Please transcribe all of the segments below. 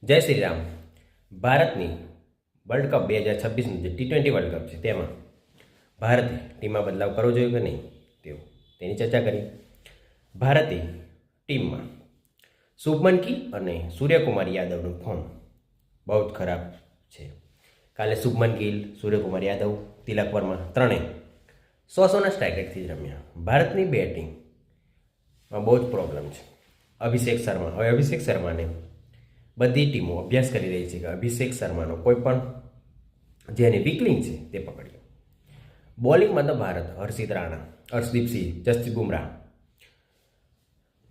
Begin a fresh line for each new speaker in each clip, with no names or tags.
જય શ્રી રામ. ભારતની world cup 2026નું જે T20 વર્લ્ડ કપ છે તેમાં ભારતે ટીમમાં બદલાવ કરવો જોઈએ કે નહીં તેની ચર્ચા કરી. ભારતીય ટીમમાં શુભમન ગિલ અને સૂર્યકુમાર યાદવનું ફોર્મ બહુ જ ખરાબ છે. કાલે શુભમન ગિલ, સૂર્યકુમાર યાદવ, તિલક વર્મા ત્રણેય 100-100ના સ્ટ્રાઇક રેટથી જ રમ્યા. ભારતની બેટિંગમાં બહુ જ પ્રોબ્લેમ છે. અભિષેક શર્માને બધી ટીમો અભ્યાસ કરી રહી છે કે અભિષેક શર્માનો કોઈ પણ જે એની વીકલિંગ છે તે પકડીએ. બોલિંગમાં તો ભારત હર્ષિત રાણા, અર્શદીપ સિંહ, જસપ્રીત બુમરાહ,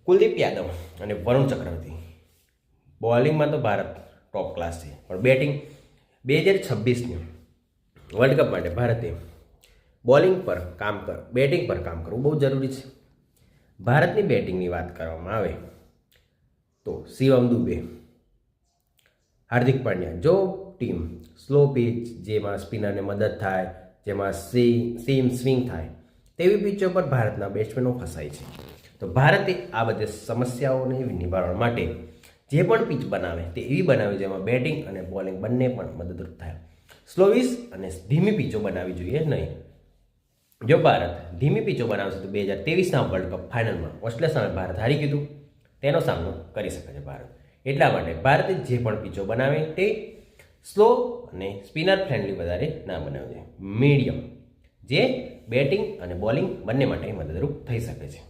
કુલદીપ યાદવ અને વરુણ ચક્રવર્તી. બોલિંગમાં તો ભારત ટોપ ક્લાસ છે, પણ બેટિંગ 2026ની વર્લ્ડ કપ માટે ભારતે બેટિંગ પર કામ કરવું બહુ જરૂરી છે. ભારતની બેટિંગની વાત કરવામાં આવે તો શિવમ દુબે, હાર્દિક પંડ્યા. જો ટીમ સ્લો પિચ જેમાં સ્પિનરને મદદ થાય, જેમાં સીમ સ્વિંગ થાય તેવી પિચો પર ભારતના બેટ્સમેનો ફસાય છે. તો ભારતે આ બધી સમસ્યાઓને નિવારવા માટે જે પણ પિચ બનાવે તે એવી બનાવે જેમાં બેટિંગ અને બોલિંગ બંને પણ મદદરૂપ થાય. સ્લોવિસ અને ધીમી પિચો બનાવવી જોઈએ નહીં. જો ભારત ધીમી પિચો બનાવશે તો 2023ના વર્લ્ડ કપ ફાઇનલમાં ઓસ્ટ્રેલિયા સામે ભારત હારી ગયું તેનો સામનો કરી શકે છે ભારત. એટલા માટે ભારતે જે પણ પિચો બનાવે તે સ્લો અને સ્પિનર ફ્રેન્ડલી વધારે ના બનાવવી જોઈએ. મીડિયમ જે બેટિંગ અને બોલિંગ બંને માટે મદદરૂપ થઈ શકે છે.